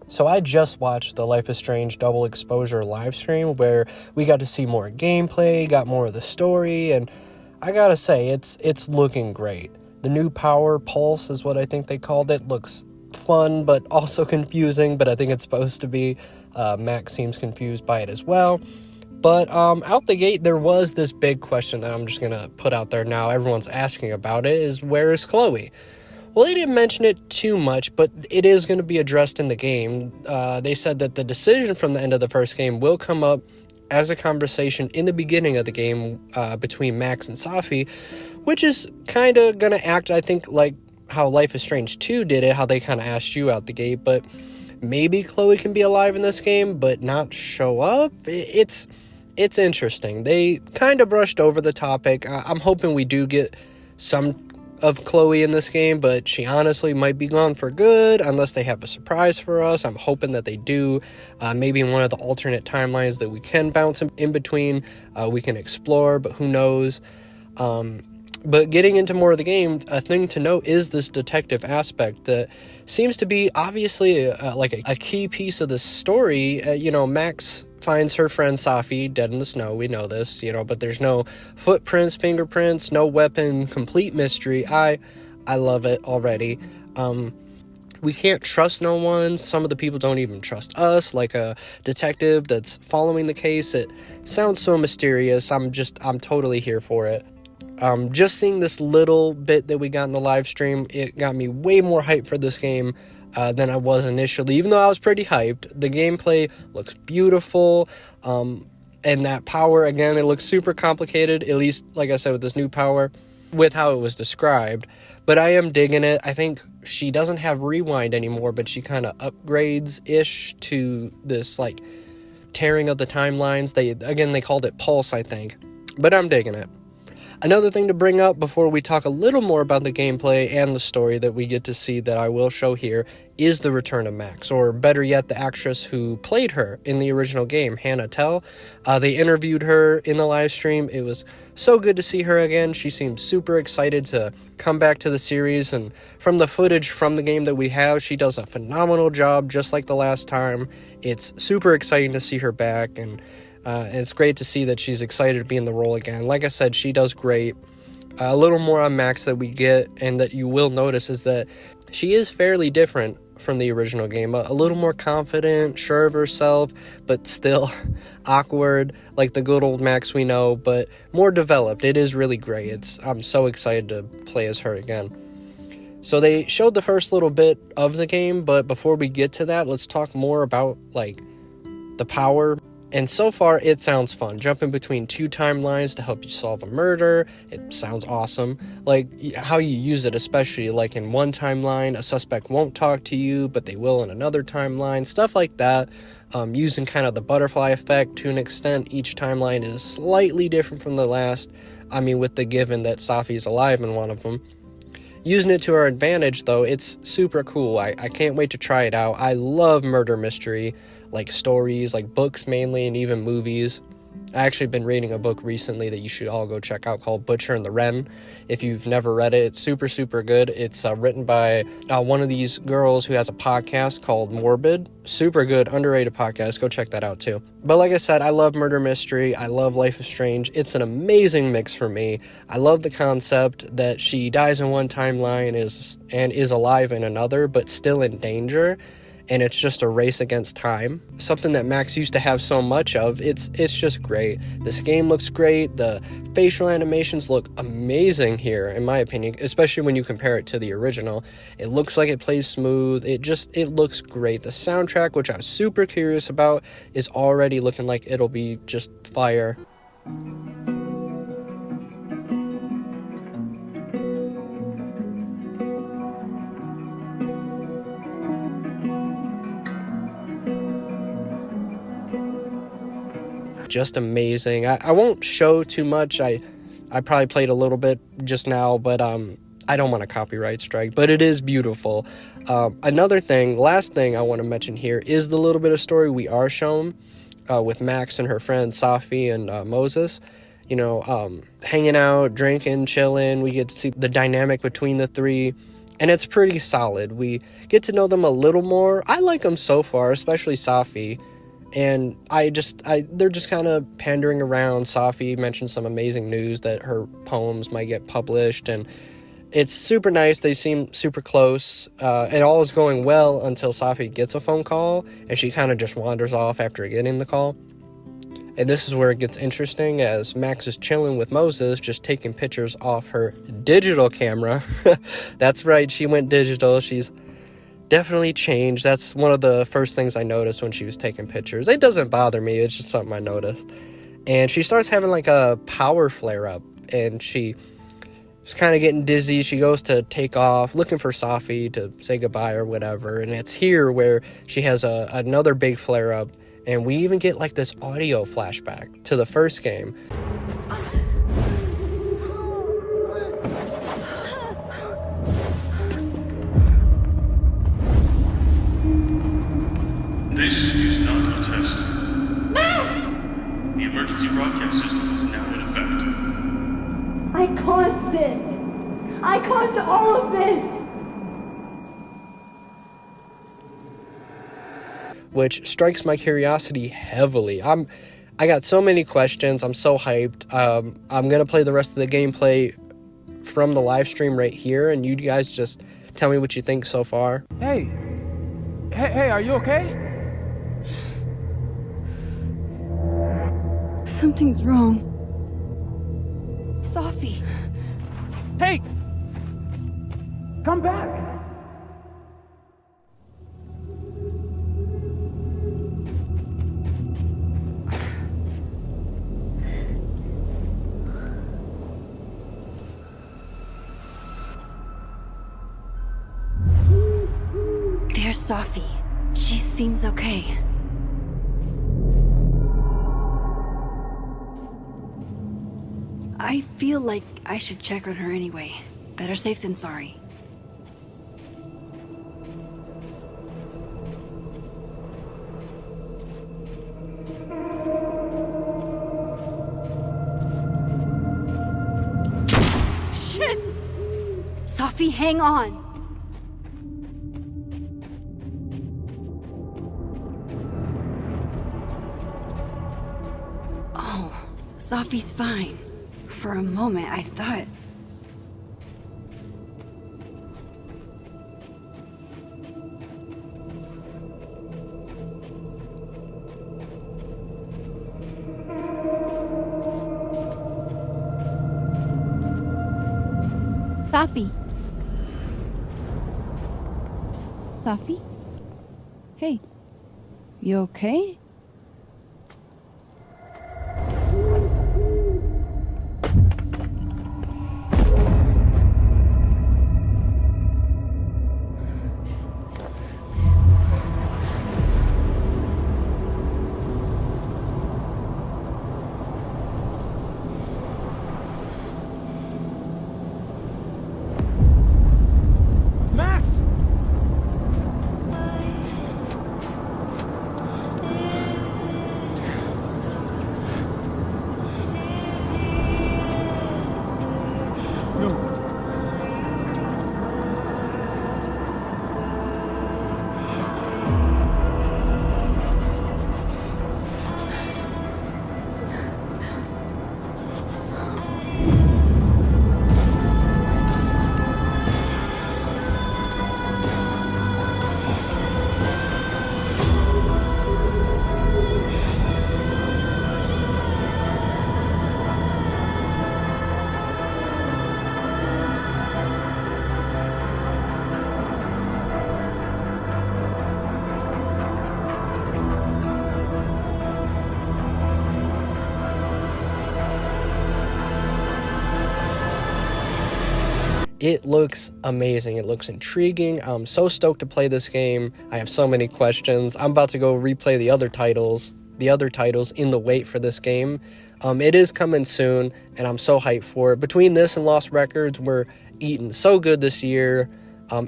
So I just watched the Life is Strange double exposure live stream where we got to see more gameplay, got more of the story, and I gotta say, it's looking great. The new power, Pulse is what I think they called it, looks fun but also confusing, but I think it's supposed to be. Max seems confused by it as well. But out the gate, there was this big question that I'm just going to put out there now. Everyone's asking about it, is where is Chloe? Well, they didn't mention it too much, but it is going to be addressed in the game. They said that the decision from the end of the first game will come up as a conversation in the beginning of the game between Max and Safi, which is kind of going to act, I think, like how Life is Strange 2 did it, how they kind of asked you out the gate, but maybe Chloe can be alive in this game, but not show up. It's interesting. They kind of brushed over the topic. I'm hoping we do get some of Chloe in this game, but she honestly might be gone for good unless they have a surprise for us. I'm hoping that they do. Maybe in one of the alternate timelines that we can bounce in between, we can explore, but who knows. But getting into more of the game, a thing to note is this detective aspect that seems to be obviously like a key piece of the story. Max finds her friend Safi dead in the snow. We know this, but there's no footprints, fingerprints, no weapon, complete mystery. I love it already. We can't trust no one. Some of the people don't even trust us, like a detective that's following the case. It sounds so mysterious. I'm totally here for it. Just seeing this little bit that we got in the live stream, it got me way more hyped for this game than I was initially, even though I was pretty hyped. The gameplay looks beautiful, and that power, again, it looks super complicated, at least, like I said, with this new power, with how it was described, but I am digging it. I think she doesn't have rewind anymore, but she kind of upgrades-ish to this, like, tearing of the timelines. They called it Pulse, I think, but I'm digging it. Another thing to bring up before we talk a little more about the gameplay and the story that we get to see that I will show here is the return of Max, or better yet, the actress who played her in the original game, Hannah Tell. They interviewed her in the live stream. It was so good to see her again. She seemed super excited to come back to the series, and from the footage from the game that we have, she does a phenomenal job just like the last time. It's super exciting to see her back, and it's great to see that she's excited to be in the role again. Like I said, she does great. A little more on Max that we get and that you will notice is that she is fairly different from the original game. A little more confident, sure of herself, but still awkward, like the good old Max we know, but more developed. It is really great. I'm so excited to play as her again. So they showed the first little bit of the game, but before we get to that, let's talk more about, like, the power. And so far, it sounds fun. Jumping between two timelines to help you solve a murder. It sounds awesome. Like, how you use it, especially, like, in one timeline, a suspect won't talk to you, but they will in another timeline. Stuff like that. Using kind of the butterfly effect to an extent. Each timeline is slightly different from the last. I mean, with the given that Safi's alive in one of them. Using it to our advantage, though, it's super cool. I can't wait to try it out. I love murder mystery, like stories, like books mainly, and even movies. I actually been reading a book recently that you should all go check out called Butcher and the Wren. If you've never read it, it's super, super good. It's written by one of these girls who has a podcast called Morbid. Super good, underrated podcast. Go check that out too. But like I said, I love murder mystery. I love Life is Strange. It's an amazing mix for me. I love the concept that she dies in one timeline and is alive in another, but still in danger. And it's just a race against time. Something that Max used to have so much of. It's just great. This game looks great. The facial animations look amazing here, in my opinion, especially when you compare it to the original. It looks like it plays smooth. It looks great. The soundtrack, which I'm super curious about, is already looking like it'll be just fire. Just amazing. I won't show too much. I probably played a little bit just now, but I don't want a copyright strike, but it is beautiful. Last thing I want to mention here is the little bit of story we are shown with Max and her friend Safi and Moses. Hanging out, drinking, chilling. We get to see the dynamic between the three. and it's pretty solid. We get to know them a little more. I like them so far, especially Safi. And they're just kind of pandering around. Safi mentioned some amazing news that her poems might get published, and it's super nice. They seem super close, and all is going well until Safi gets a phone call, and she kind of just wanders off after getting the call. And this is where it gets interesting, as Max is chilling with Moses, just taking pictures off her digital camera. That's right, she went digital. She's definitely changed. That's one of the first things I noticed when she was taking pictures. It doesn't bother me, it's just something I noticed. And she starts having like a power flare up, and she's kind of getting dizzy. She goes to take off, looking for Safi to say goodbye or whatever. And it's here where she has another big flare up, and we even get like this audio flashback to the first game. This is not a test. Max! The emergency broadcast system is now in effect. I caused this! I caused all of this! Which strikes my curiosity heavily. I got so many questions. I'm so hyped. I'm gonna play the rest of the gameplay from the live stream right here, and you guys just tell me what you think so far. Hey, are you okay? Something's wrong. Safi. Hey! Come back! There's Safi. She seems okay. I feel like I should check on her anyway. Better safe than sorry. Shit! Safi, hang on! Oh, Safi's fine. For a moment, I thought... Safi. Safi? Hey, you okay? It looks amazing. It looks intriguing. I'm so stoked to play this game. I have so many questions. I'm about to go replay the other titles in the wait for this game. It is coming soon, and I'm so hyped for it. Between this and Lost Records, we're eating so good this year.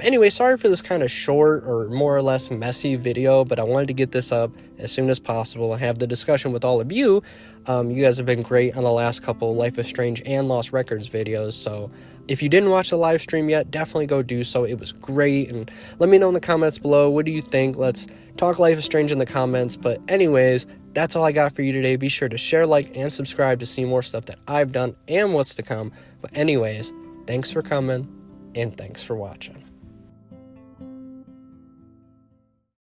Anyway, sorry for this kind of short or more or less messy video, but I wanted to get this up as soon as possible and have the discussion with all of you. You guys have been great on the last couple Life is Strange and Lost Records videos, so if you didn't watch the live stream yet, definitely go do so. It was great, and let me know in the comments below, what do you think? Let's talk Life is Strange in the comments. But anyways, that's all I got for you today. Be sure to share, like, and subscribe to see more stuff that I've done and what's to come. But anyways, thanks for coming, and thanks for watching.